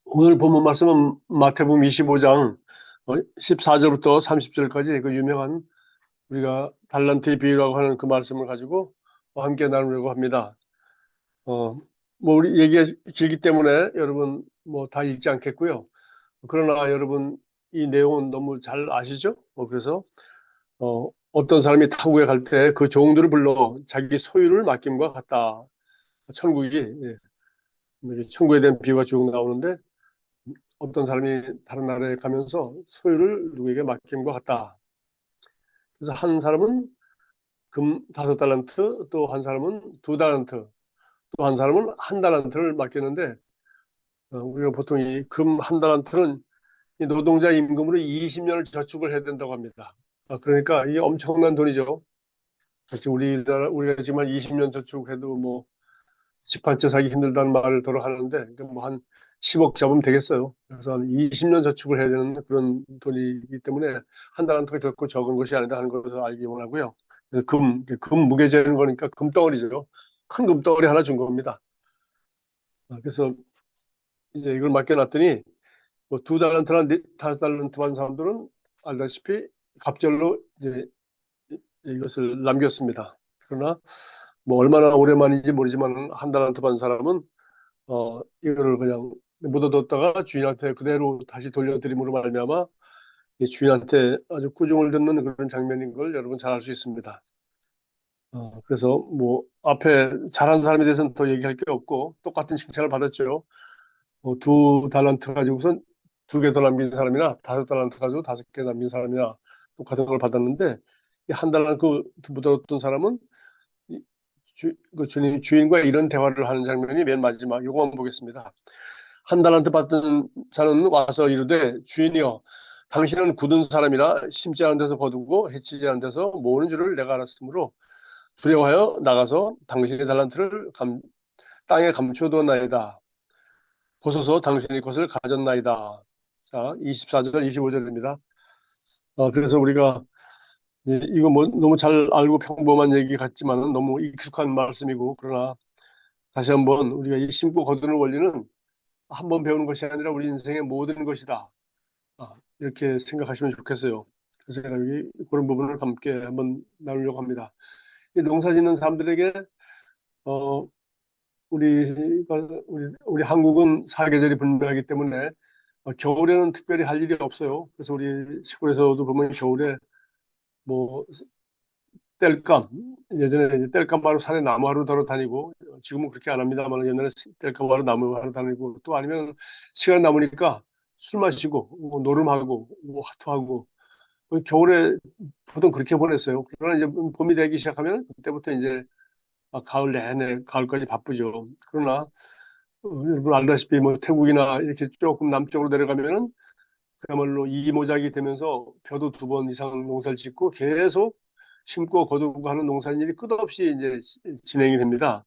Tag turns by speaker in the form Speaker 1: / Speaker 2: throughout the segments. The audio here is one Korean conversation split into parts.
Speaker 1: 오늘 본문 말씀은 마태복음 25장 14절부터 30절까지 그 유명한 우리가 달란트의 비유라고 하는 그 말씀을 가지고 함께 나누려고 합니다. 뭐 우리 얘기가 길기 때문에 여러분 뭐 다 읽지 않겠고요. 그러나 여러분 이 내용은 너무 잘 아시죠? 그래서 어떤 사람이 타국에 갈 때 그 종들을 불러 자기 소유를 맡김과 같다. 천국이 천국에 대한 비유가 쭉 나오는데 어떤 사람이 다른 나라에 가면서 소유를 누구에게 맡김과 같다. 그래서 한 사람은 금 5달란트, 또 한 사람은 2달란트, 또 한 사람은 1달란트를 맡겼는데 우리가 보통 이 금 1달란트는 이 노동자 임금으로 20년을 저축을 해야 된다고 합니다. 그러니까 이게 엄청난 돈이죠. 우리가 지금 한 20년 저축해도 뭐 집 한 채 사기 힘들다는 말을 더러 하는데 뭐 한 10억 잡으면 되겠어요. 그래서 한 20년 저축을 해야 되는 그런 돈이기 때문에 1달란트가 결코 적은 것이 아니다 하는 것을 알기 원하고요. 금 무게 재는 거니까 금덩어리죠. 큰 금덩어리 하나 준 겁니다. 그래서 이제 이걸 맡겨놨더니 뭐 2달란트나 5달란트 받은 사람들은 알다시피 갑절로 이제 이것을 남겼습니다. 그러나 뭐 얼마나 오랜만인지 모르지만 1달란트 받은 사람은 이거를 그냥 묻어뒀다가 주인한테 그대로 다시 돌려드림으로 말미암아 주인한테 아주 꾸중을 듣는 그런 장면인 걸 여러분 잘 알 수 있습니다. 그래서 뭐 앞에 잘한 사람에 대해서는 더 얘기할 게 없고 똑같은 칭찬을 받았죠. 2달란트 가지고선 2개 더 남긴 사람이나 5달란트 가지고 5개 남긴 사람이나 똑같은 걸 받았는데 이 1달란트 묻어뒀던 사람은 그 주인과 이런 대화를 하는 장면이 맨 마지막 요거만 보겠습니다. 1달란트 받던 자는 와서 이르되 주인이여 당신은 굳은 사람이라 심지 않은 데서 거두고 해치지 않은 데서 모으는 줄을 내가 알았으므로 두려워하여 나가서 당신의 달란트를 땅에 감춰두었나이다. 보소서 당신의 것을 가졌나이다. 자, 24절, 25절입니다. 그래서 우리가 이거 뭐 너무 잘 알고 평범한 얘기 같지만 너무 익숙한 말씀이고 그러나 다시 한번 우리가 이 심고 거두는 원리는 한 번 배우는 것이 아니라 우리 인생의 모든 것이다. 이렇게 생각하시면 좋겠어요. 그래서 제가 여기 그런 부분을 함께 한번 나누려고 합니다. 이 농사 짓는 사람들에게 어, 우리 한국은 사계절이 분명하기 때문에 겨울에는 특별히 할 일이 없어요. 그래서 우리 시골에서도 보면 겨울에 뭐 땔감 예전에 이제 땔감하러 산에 나무하러 걸어 다니고 지금은 그렇게 안 합니다만 옛날에 땔감하러 나무하러 다니고 또 아니면 시간 남으니까 술 마시고 뭐 노름하고 뭐 하토하고 겨울에 보통 그렇게 보냈어요. 그러나 이제 봄이 되기 시작하면 그때부터 이제 가을 내내 가을까지 바쁘죠. 그러나 여러분 알다시피 뭐 태국이나 이렇게 조금 남쪽으로 내려가면은 그야말로 이모작이 되면서 벼도 2번 이상 농사를 짓고 계속 심고 거두고 하는 농사일이 끝없이 이제 진행이 됩니다.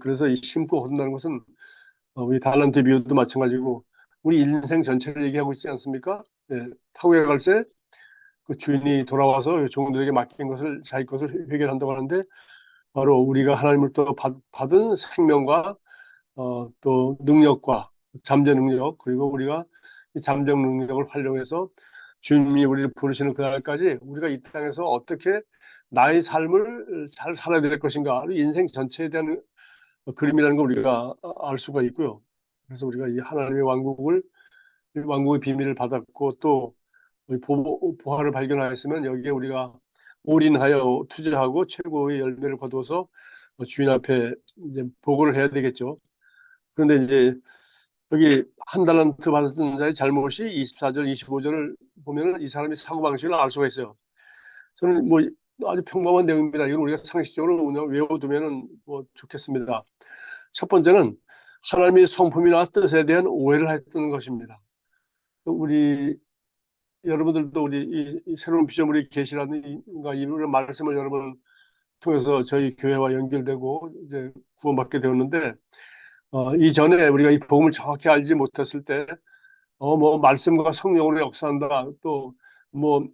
Speaker 1: 그래서 이 심고 거둔다는 것은 우리 달란트 비유도 마찬가지고 우리 인생 전체를 얘기하고 있지 않습니까? 네, 타국에 갈새 그 주인이 돌아와서 종들에게 맡긴 것을 자기 것을 회개한다고 하는데 바로 우리가 하나님을 또 받은 생명과 또 능력과 잠재 능력 그리고 우리가 이 잠정 능력을 활용해서 주님이 우리를 부르시는 그날까지 우리가 이 땅에서 어떻게 나의 삶을 잘 살아야 될 것인가 인생 전체에 대한 그림이라는 걸 우리가 알 수가 있고요. 그래서 우리가 이 하나님의 왕국의 비밀을 받았고 또 보화를 발견하였으면 여기에 우리가 올인하여 투자하고 최고의 열매를 거두어서 주인 앞에 이제 보고를 해야 되겠죠. 그런데 이제 여기 1달란트 받은 자의 잘못이 24절, 25절을 보면은 이 사람의 사고방식을 알 수가 있어요. 저는 뭐 아주 평범한 내용입니다. 이건 우리가 상식적으로 그냥 외워두면은 뭐 좋겠습니다. 첫 번째는 하나님의 성품이나 뜻에 대한 오해를 했던 것입니다. 우리 여러분들도 우리 이 새로운 피조물이 계시라든가 이런 말씀을 여러분 통해서 저희 교회와 연결되고 이제 구원받게 되었는데 이전에 우리가 이 복음을 정확히 알지 못했을 때 뭐 말씀과 성령으로 역사한다 또 뭐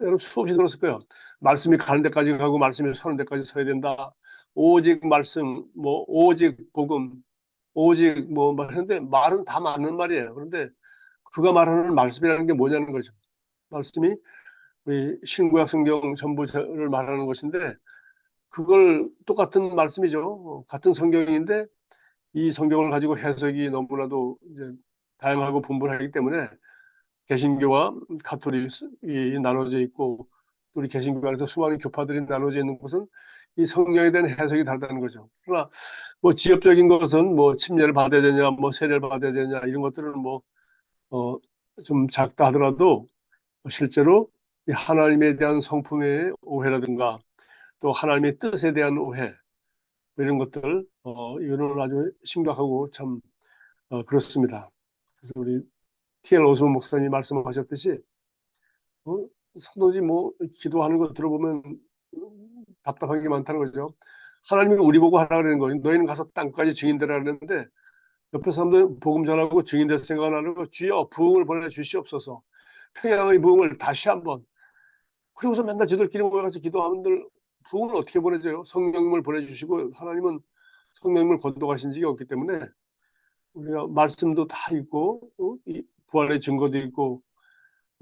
Speaker 1: 여러분 수없이 들었을 거예요. 말씀이 가는 데까지 가고 말씀이 서는 데까지 서야 된다. 오직 말씀 뭐 오직 복음 오직 뭐 말하는데 말은 다 맞는 말이에요. 그런데 그가 말하는 말씀이라는 게 뭐냐는 거죠. 말씀이 우리 신구약 성경 전부를 말하는 것인데 그걸 똑같은 말씀이죠. 같은 성경인데 이 성경을 가지고 해석이 너무나도 이제 다양하고 분분하기 때문에 개신교와 가톨릭이 나눠져 있고 또 우리 개신교 안에서 수많은 교파들이 나눠져 있는 것은 이 성경에 대한 해석이 다르다는 거죠. 그러나 뭐 지엽적인 것은 뭐 침례를 받아야 되냐, 뭐 세례를 받아야 되냐 이런 것들은 뭐 어, 좀 작다 하더라도 실제로 이 하나님에 대한 성품의 오해라든가 또 하나님의 뜻에 대한 오해 이런 것들 이거는 아주 심각하고 참 그렇습니다. 그래서 우리 T.L. 오스본 목사님 말씀하셨듯이 어, 사도지 뭐 기도하는 거 들어보면 답답한 게 많다는 거죠. 하나님이 우리 보고 하라 그러는 거예요. 너희는 가서 땅까지 증인되라 그랬는데 옆에 사람들 복음 전하고 증인될 생각 안 하고 주여 부흥을 보내주시옵소서. 평양의 부흥을 다시 한번. 그러고서 맨날 저들끼리 모여가지고 기도하는들 부흥을 어떻게 보내줘요? 성령님을 보내주시고 하나님은 성령님을 거둬가신 적이 없기 때문에 우리가 말씀도 다 있고 이 부활의 증거도 있고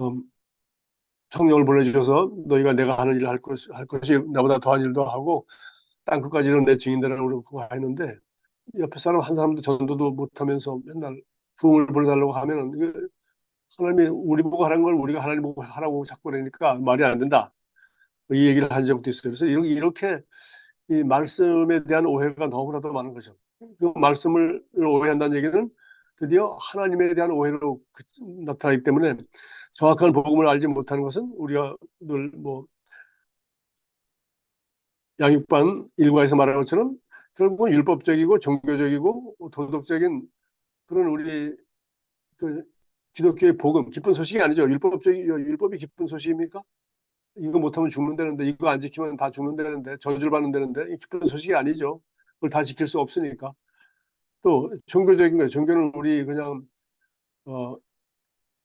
Speaker 1: 음, 성령을 보내주셔서 너희가 내가 하는 일을 할 것이 나보다 더한 일도 하고 땅 끝까지는 내 증인되라고 그러고 하는데 옆에 사람 한 사람도 전도도 못하면서 맨날 부흥을 보내달라고 하면은 이게 하나님이 우리 보고 하라는 걸 우리가 하나님 보고 하라고 자꾸 그러니까 말이 안 된다. 이 얘기를 한 적도 있어요. 그래서 이렇게 이 말씀에 대한 오해가 너무나도 많은 거죠. 그 말씀을 오해한다는 얘기는 드디어 하나님에 대한 오해로 나타나기 때문에 정확한 복음을 알지 못하는 것은 우리가 늘 뭐 양육반 일과에서 말하는 것처럼 결국은 율법적이고 종교적이고 도덕적인 그런 우리 그 기독교의 복음, 기쁜 소식이 아니죠. 율법이 기쁜 소식입니까? 이거 못하면 죽는다는데, 이거 안 지키면 다 죽는다는데, 저주를 받는다는데, 기쁜 소식이 아니죠. 그걸 다 지킬 수 없으니까. 또, 종교적인 거예요. 종교는 우리 그냥, 어,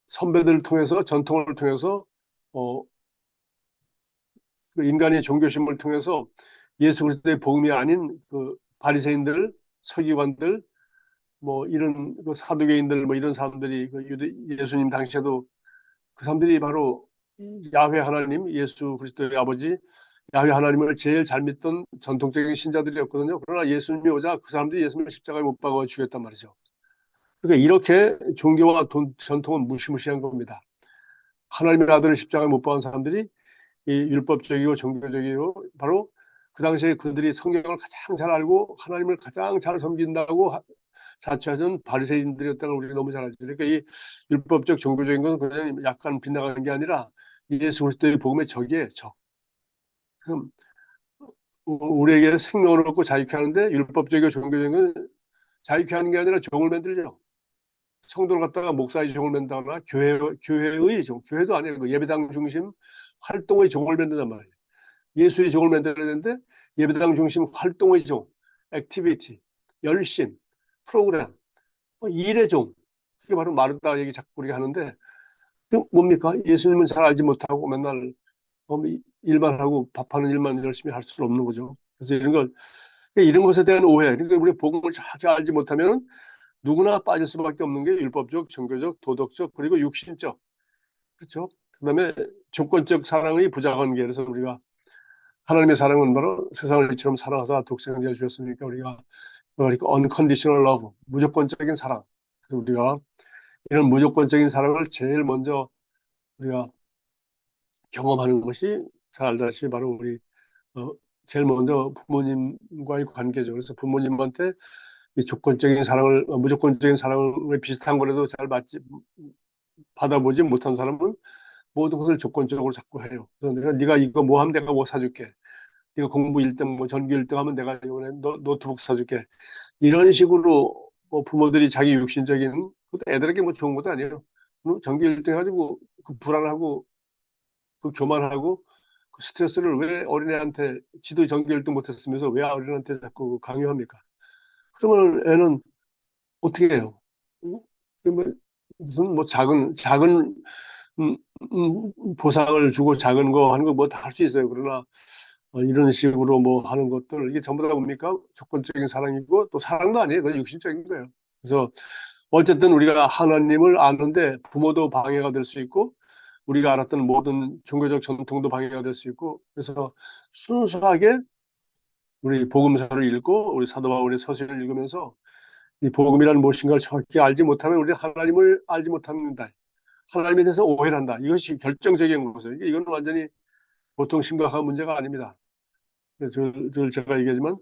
Speaker 1: 선배들을 통해서, 전통을 통해서, 어, 그 인간의 종교심을 통해서 예수 그리스도의 복음이 아닌 그 바리새인들, 서기관들, 뭐 이런 그 사두개인들, 뭐 이런 사람들이 그 예수님 당시에도 그 사람들이 바로 야훼 하나님, 예수 그리스도의 아버지 야훼 하나님을 제일 잘 믿던 전통적인 신자들이었거든요. 그러나 예수님이 오자 그 사람들이 예수님을 십자가에 못 박아 죽였단 말이죠. 그러니까 이렇게 종교와 전통은 무시무시한 겁니다. 하나님의 아들을 십자가에 못 박은 사람들이 이 율법적이고 종교적이고 바로 그 당시에 그들이 성경을 가장 잘 알고 하나님을 가장 잘 섬긴다고 자처하던 바리새인들이었다는 걸 우리가 너무 잘 알죠. 그러니까 이 율법적 종교적인 건 그냥 약간 빗나가는 게 아니라 예수 그리스도의 복음의 적이에요. 적. 그럼 우리에게 생명을 얻고 자유케 하는데 율법적이고 종교적인 건 자유케 하는 게 아니라 종을 만들죠. 성도를 갖다가 목사의 종을 만든다거나 교회의 종, 교회도 아니에요. 그 예배당 중심 활동의 종을 만든단 말이에요. 예수의 종을 만들어야 되는데 예배당 중심 활동의 종, 액티비티, 열심, 프로그램, 일의 종. 그게 바로 마르다 얘기 자꾸 우리가 하는데 그 뭡니까? 예수님은 잘 알지 못하고 맨날 일만 하고 밥하는 일만 열심히 할 수는 없는 거죠. 그래서 이런 것에 대한 오해. 그러니까 우리 복음을 정확히 알지 못하면 누구나 빠질 수밖에 없는 게 율법적, 종교적, 도덕적, 그리고 육신적. 그렇죠? 그다음에 조건적 사랑의 부자관계. 그래서 우리가 하나님의 사랑은 바로 세상을 이처럼 사랑하사 독생자를 주셨으니까 우리가 그러니까 unconditional love, 무조건적인 사랑. 그래서 우리가 이런 무조건적인 사랑을 제일 먼저 우리가 경험하는 것이 잘 알다시피 바로 우리 어, 제일 먼저 부모님과의 관계죠. 그래서 부모님한테 이 조건적인 사랑을 무조건적인 사랑을 비슷한 거라도 잘 받아보지 못한 사람은 모든 것을 조건적으로 자꾸 해요. 그래서 네가 이거 뭐 하면 내가 뭐 사줄게. 네가 공부 1등, 뭐 전교 1등 하면 내가 이번에 노트북 사줄게. 이런 식으로 뭐 부모들이 자기 육신적인 그것도 애들에게 뭐 좋은 것도 아니에요. 전교 1등 해가지고 그 불안하고 그 교만하고 그 스트레스를 왜 어린애한테 지도 전교 1등 못했으면서 왜 어린애한테 자꾸 강요합니까? 그러면 애는 어떻게 해요? 응? 그러면 무슨 뭐 작은 보상을 주고 작은 거 하는 거 뭐 다 할 수 있어요. 그러나 이런 식으로 뭐 하는 것들, 이게 전부 다 뭡니까? 조건적인 사랑이고 또 사랑도 아니에요. 그건 육신적인 거예요. 그래서 어쨌든 우리가 하나님을 아는데 부모도 방해가 될 수 있고 우리가 알았던 모든 종교적 전통도 방해가 될 수 있고, 그래서 순수하게 우리 복음서를 읽고 우리 사도 바울의 서신을 읽으면서 이 복음이라는 무엇인가를 정확히 알지 못하면 우리는 하나님을 알지 못합니다. 하나님에 대해서 오해를 한다. 이것이 결정적인 것이에요. 이건 완전히 보통 심각한 문제가 아닙니다. 제가 얘기하지만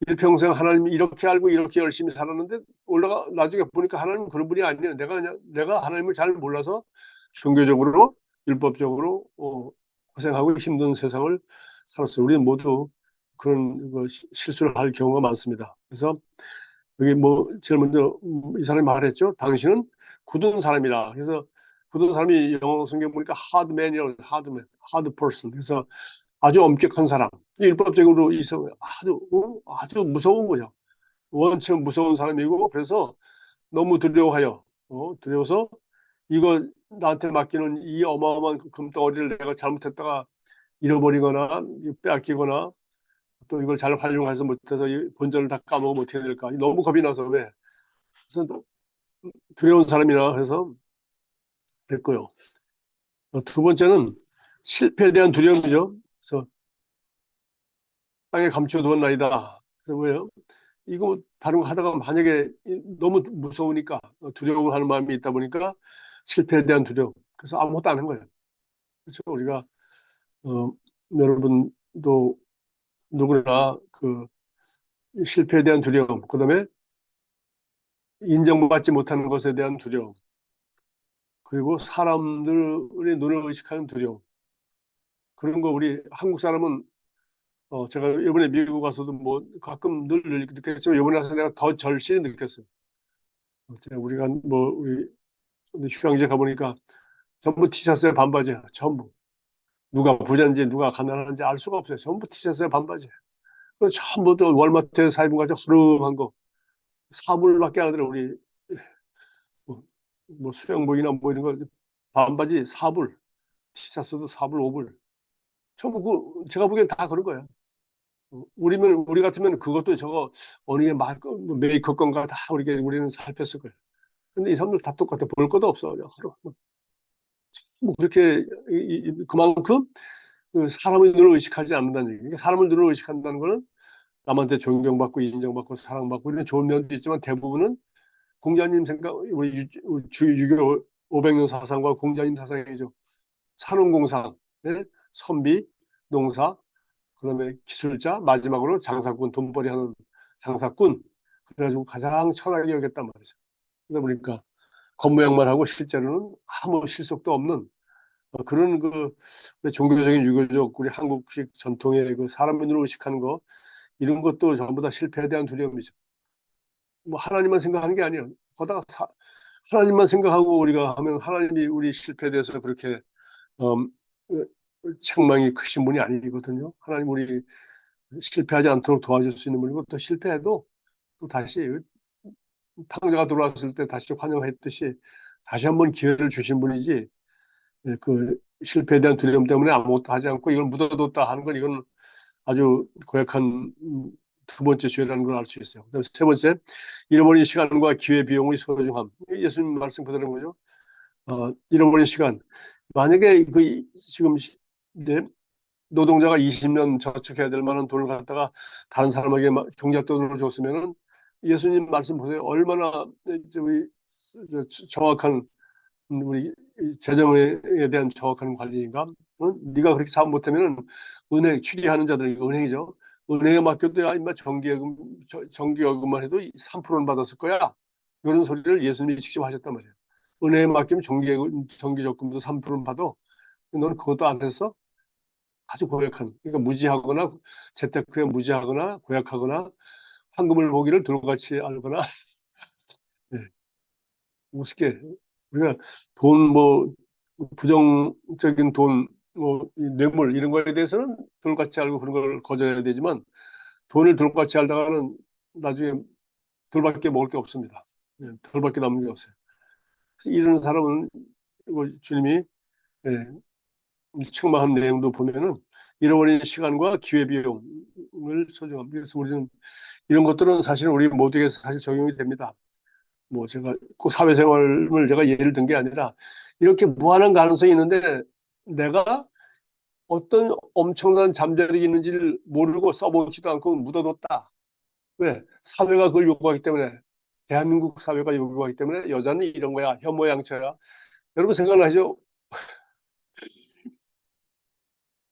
Speaker 1: 일평생 하나님 이렇게 알고 이렇게 열심히 살았는데 올라가 나중에 보니까 하나님은 그런 분이 아니에요. 내가 하나님을 잘 몰라서 종교적으로 율법적으로 고생하고 힘든 세상을 살았어요. 우리는 모두 그런 실수를 할 경우가 많습니다. 그래서 여기 뭐 제일 먼저 이 사람이 말했죠. 당신은 굳은 사람이라. 그래서 굳은 사람이 영어 성경 보니까 hard man이라고 hard person. 그래서 아주 엄격한 사람. 율법적으로 있어 아주 무서운 거죠. 원체 무서운 사람이고 그래서 너무 두려워서 이거 나한테 맡기는 이 어마어마한 그 금덩어리를 내가 잘못했다가 잃어버리거나 빼앗기거나 또 이걸 잘 활용해서 못해서 이 본전을 다 까먹으면 어떻게 될까? 너무 겁이 나서 왜? 그래서 두려운 사람이라 해서 됐고요. 두 번째는 실패에 대한 두려움이죠. 그래서 땅에 감춰두었 나이다. 그래서 왜요? 이거 다른 거 하다가 만약에 너무 무서우니까 두려워하는 마음이 있다 보니까 실패에 대한 두려움. 그래서 아무것도 안 한 거예요. 그렇죠? 우리가 어, 여러분도 누구나 그 실패에 대한 두려움, 그다음에 인정받지 못하는 것에 대한 두려움, 그리고 사람들의 눈을 의식하는 두려움. 그런 거 우리 한국 사람은 제가 이번에 미국 가서도 뭐 가끔 늘 느꼈지만 이번에 가서 내가 더 절실히 느꼈어요. 우리가 뭐 우리 휴양지 가보니까 전부 티셔츠에 반바지야. 전부. 누가 부자인지 누가 가난한지 알 수가 없어요. 전부 티셔츠에 반바지. 전부 또 월마트에 사 입은 거 아주 흐름한 거. 사불밖에 안 하더라. 우리 뭐, 뭐 수영복이나 뭐 이런 거 반바지 사불, 티셔츠도 사불, 오불. 전부 제가 보기엔 다 그런 거예요. 우리 같으면 그것도 저거 어느 게 뭐 메이크업 건가 다 우리는 살폈을 거예요. 근데 이 사람들 다 똑같아. 볼 것도 없어. 그냥 하루 뭐 그렇게 그만큼 그 사람의 눈을 의식하지 않는다는 얘기예요. 그러니까 사람의 눈을 의식한다는 거는 남한테 존경받고 인정받고 사랑받고 이런 좋은 면도 있지만 대부분은 공자님 생각 우리 유교 500년 사상과 공자님 사상이죠. 산업공상, 네? 선비, 농사, 그다음에 기술자, 마지막으로 장사꾼, 돈벌이 하는 장사꾼. 그래가지고 가장 천하게 여겼단 말이죠. 그러다 보니까 겉모양만 하고 실제로는 아무 실속도 없는 그런 그 종교적인 유교적 우리 한국식 전통의 그 사람의 눈을 의식하는 거 이런 것도 전부 다 실패에 대한 두려움이죠. 뭐 하나님만 생각하는 게 아니에요. 거다가 하나님만 생각하고 우리가 하면 하나님이 우리 실패에 대해서 그렇게 음, 책망이 크신 분이 아니거든요. 하나님 우리 실패하지 않도록 도와줄 수 있는 분이고 또 실패해도 또 다시 탕자가 들어왔을 때 다시 환영했듯이 다시 한번 기회를 주신 분이지 그 실패에 대한 두려움 때문에 아무것도 하지 않고 이걸 묻어뒀다 하는 건 이건 아주 고약한 두 번째 죄라는 걸 알 수 있어요. 그다음에 세 번째, 잃어버린 시간과 기회 비용의 소중함. 예수님 말씀 그대로 거죠. 잃어버린 시간. 만약에 지금 이제 노동자가 20년 저축해야 될 만한 돈을 갖다가 다른 사람에게 종잣돈을 줬으면은 예수님 말씀 보세요. 얼마나 저기 정확한 우리 재정에 대한 정확한 관리인가? 네가 그렇게 사업 못하면 은행 취리하는 자들 은행이죠. 은행에 맡겨도 야 임마 정기여금만 해도 3%는 받았을 거야. 이런 소리를 예수님이 직접 하셨단 말이에요. 은행에 맡기면 정기적금도 3%는 받아. 너는 그것도 안 했어? 아주 고약한. 그러니까 무지하거나 재테크에 무지하거나 고약하거나 황금을 보기를 돌같이 알거나 네, 우습게 우리가 돈 뭐 부정적인 돈 뭐 뇌물 이런 거에 대해서는 돌같이 알고 그런 걸 거절해야 되지만 돈을 돌같이 알다가는 나중에 돌밖에 먹을 게 없습니다. 돌밖에 남는 게 없어요. 그래서 이런 사람은 주님이 예, 책망한 내용도 보면은 잃어버린 시간과 기회비용을 소중합니다. 그래서 우리는 이런 것들은 사실 우리 모두에게 사실 적용이 됩니다. 뭐 제가 꼭 사회생활을 제가 예를 든 게 아니라 이렇게 무한한 가능성이 있는데 내가 어떤 엄청난 잠재력이 있는지를 모르고 써보지도 않고 묻어뒀다. 왜? 사회가 그걸 요구하기 때문에, 대한민국 사회가 요구하기 때문에 여자는 이런 거야, 혐오양처야. 여러분 생각나죠?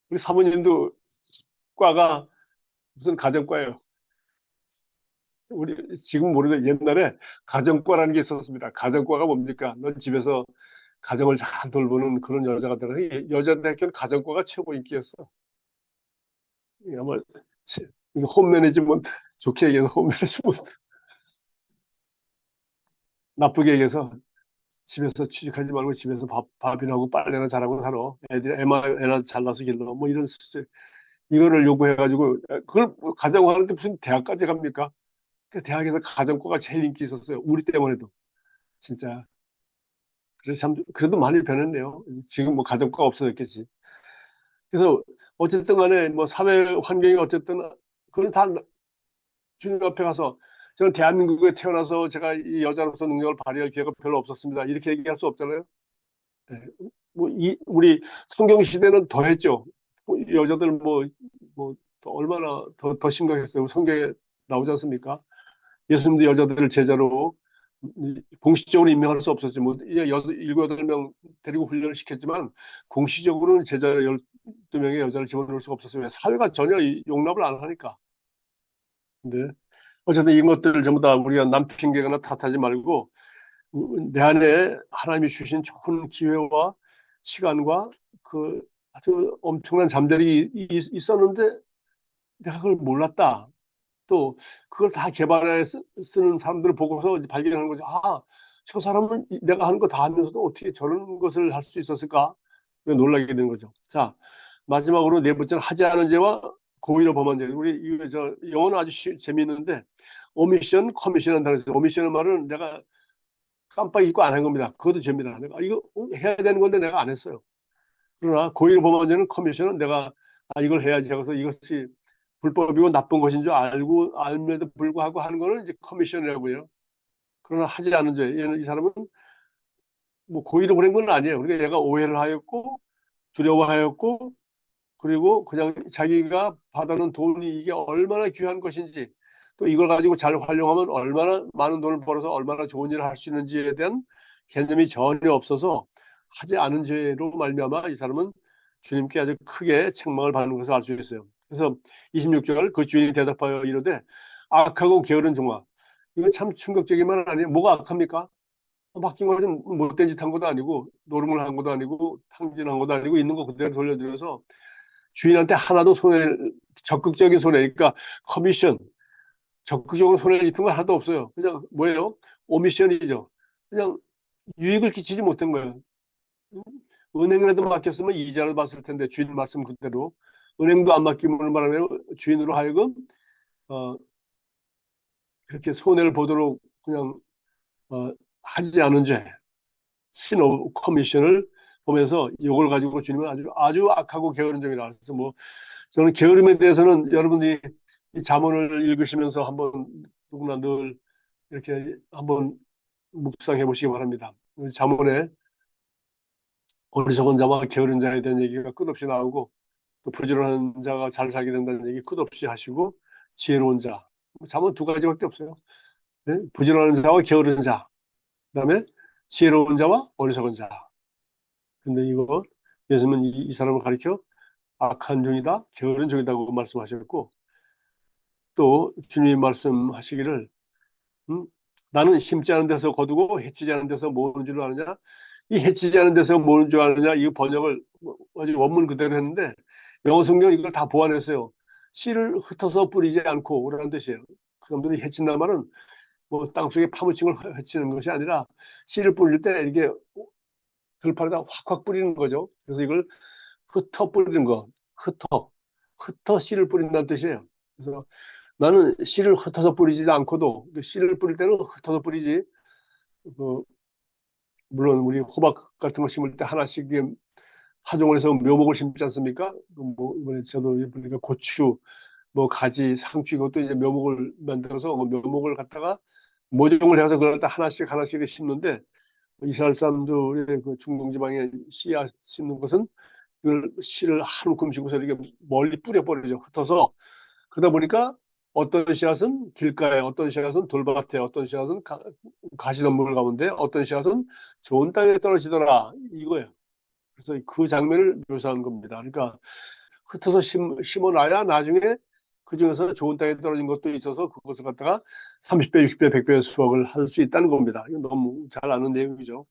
Speaker 1: 우리 사모님도 과가 무슨 가정과예요. 우리 지금 모르는 옛날에 가정과라는 게 있었습니다. 가정과가 뭡니까? 넌 집에서 가정을 잘 돌보는 그런 여자가 되라. 여자대학교는 가정과가 최고 인기였어. 이게 아마 홈 매니지먼트, 좋게 얘기해서 홈 매니지먼트, 나쁘게 얘기해서 집에서 취직하지 말고 집에서 밥이나 하고 빨래나 잘하고 살아. 애나 잘나서 길러. 뭐 이런 이거를 요구해가지고 그걸 가정하는데 무슨 대학까지 갑니까? 그 대학에서 가정과가 제일 인기 있었어요. 우리 때문에도 진짜. 그래서 참 그래도 많이 변했네요. 지금 뭐 가정과가 없어졌겠지. 그래서 어쨌든 간에 뭐 사회 환경이 어쨌든 그건 다 주님 앞에 가서 저는 대한민국에 태어나서 제가 이 여자로서 능력을 발휘할 기회가 별로 없었습니다. 이렇게 얘기할 수 없잖아요. 예. 우리 성경 시대는 더 했죠. 여자들 얼마나 더 심각했어요. 성경에 나오지 않습니까? 예수님도 여자들을 제자로 공식적으로 임명할 수 없었지. 뭐, 일곱, 여덟 명 데리고 훈련을 시켰지만 공식적으로는 제자 12명의 여자를 집어넣을 수가 없었어요. 사회가 전혀 용납을 안 하니까. 근데 어쨌든 이런 것들을 전부 다 우리가 남 핑계거나 탓하지 말고 내 안에 하나님이 주신 좋은 기회와 시간과 그 아주 엄청난 잠재력이 있었는데 내가 그걸 몰랐다. 또 그걸 다 개발해 쓰는 사람들을 보고서 발견하는 거죠. 아, 저 사람은 내가 하는 거 다 하면서도 어떻게 저런 것을 할 수 있었을까? 놀라게 되는 거죠. 자, 마지막으로 네 번째는 하지 않은 죄와 고의로 범한 죄. 우리 이거 저 영어는 아주 재미있는데 오미션, 커미션이라는 단어가 있어요. 오미션의 말은 내가 깜빡 잊고 안 한 겁니다. 그것도 죄입니다. 내가 이거 해야 되는 건데 내가 안 했어요. 그러나 고의로 범한 죄는 커미션은 내가 이걸 해야지 하고서 이것이 불법이고 나쁜 것인 줄 알고 알면도 불구하고 하는 거는 이제 커미션이라고 해요. 그러나 하지 않은 죄. 이 사람은 뭐 고의로 그런 건 아니에요. 그러니까 얘가 오해를 하였고 두려워하였고 그리고 그냥 자기가 받아놓은 돈이 이게 얼마나 귀한 것인지 또 이걸 가지고 잘 활용하면 얼마나 많은 돈을 벌어서 얼마나 좋은 일을 할 수 있는지에 대한 개념이 전혀 없어서 하지 않은 죄로 말미암아 이 사람은 주님께 아주 크게 책망을 받는 것을 알 수 있어요. 그래서 26절 그 주인이 대답하여 이르되 악하고 게으른 종아. 이건 참 충격적인 말 아니에요. 뭐가 악합니까? 바뀐 거는 못된 짓 한 것도 아니고 노름을 한 것도 아니고 탕진한 것도 아니고 있는 거 그대로 돌려드려서 주인한테 하나도 적극적인 손해, 그러니까 커미션, 적극적인 손해를 입힌 거 하나도 없어요. 그냥 뭐예요? 오미션이죠. 그냥 유익을 끼치지 못한 거예요. 은행이라도 맡겼으면 이자를 받을 텐데 주인 말씀 그대로 은행도 안 맡기면 말하면 주인으로 하여금 어, 그렇게 손해를 보도록 그냥 하지 않은 죄, 신 오브 커미션을 보면서 이걸 가지고 주님은 아주 악하고 게으른 점이라. 그래서 뭐 저는 게으름에 대해서는 여러분들이 이 잠언을 읽으시면서 한번 누구나 늘 이렇게 한번 묵상해 보시기 바랍니다. 잠언에 어리석은 자와 게으른 자에 대한 얘기가 끝없이 나오고 또 부지런한 자가 잘 살게 된다는 얘기 끝없이 하시고 지혜로운 자. 잠언 두 가지밖에 없어요. 네? 부지런한 자와 게으른 자. 그다음에 지혜로운 자와 어리석은 자. 근데 이거 예수님은 이 사람을 가리켜 악한 종이다, 게으른 종이다고 말씀하셨고 또 주님이 말씀하시기를 나는 심지 않은 데서 거두고 해치지 않은 데서 모으는 줄 아느냐? 이 해치지 않은 데서 모으는 줄 아느냐? 이 번역을 아주 원문 그대로 했는데 영어 성경 이걸 다 보완했어요. 씨를 흩어서 뿌리지 않고 라는 뜻이에요. 그 사람들이 해친다는 말은 뭐 땅속에 파묻힌 걸 해치는 것이 아니라 씨를 뿌릴 때 이렇게 들판에다 확확 뿌리는 거죠. 그래서 이걸 흩어 뿌리는 거, 흩어 씨를 뿌린다는 뜻이에요. 그래서 나는 씨를 흩어서 뿌리지 않고도 씨를 뿌릴 때는 흩어서 뿌리지. 어, 물론 우리 호박 같은 거 심을 때 하나씩 파종을 해서 묘목을 심지 않습니까? 이번에 저도 보니까 고추, 뭐 가지, 상추 이것도 이제 묘목을 만들어서 그 묘목을 갖다가 모종을 해서 그걸 갖다 하나씩 하나씩 심는데 이스라엘 사람들의 그 중동 지방에 씨앗 심는 것은 그걸 씨를 한 움큼 심고서 이렇게 멀리 뿌려버리죠. 흩어서 그러다 보니까 어떤 씨앗은 길가에, 어떤 씨앗은 돌밭에, 어떤 씨앗은 가시덤불 가운데, 어떤 씨앗은 좋은 땅에 떨어지더라 이거예요. 그래서 그 장면을 묘사한 겁니다. 그러니까 흩어서 심어놔야 나중에 그 중에서 좋은 땅에 떨어진 것도 있어서 그것을 갖다가 30배, 60배, 100배 수확을 할 수 있다는 겁니다. 이거 너무 잘 아는 내용이죠.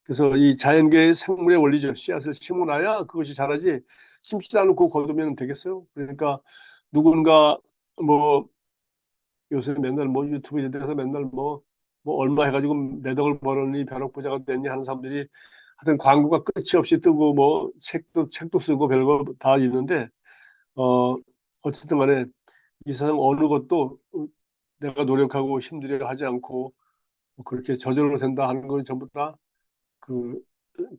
Speaker 1: 그래서 이 자연계의 생물의 원리죠. 씨앗을 심어놔야 그것이 자라지 심지도 않고 거두면 되겠어요. 그러니까 누군가 뭐 요새 맨날 뭐 유튜브 이런 데서 맨날 뭐 얼마 해가지고 몇 억을 벌었니 벼룩부자가 됐니 하는 사람들이 하여튼 광고가 끝이 없이 뜨고 뭐 책도 쓰고 별거 다 있는데 어쨌든 간에 이 세상 어느 것도 내가 노력하고 힘들여 하지 않고 뭐 그렇게 저절로 된다 하는 건 전부 다 그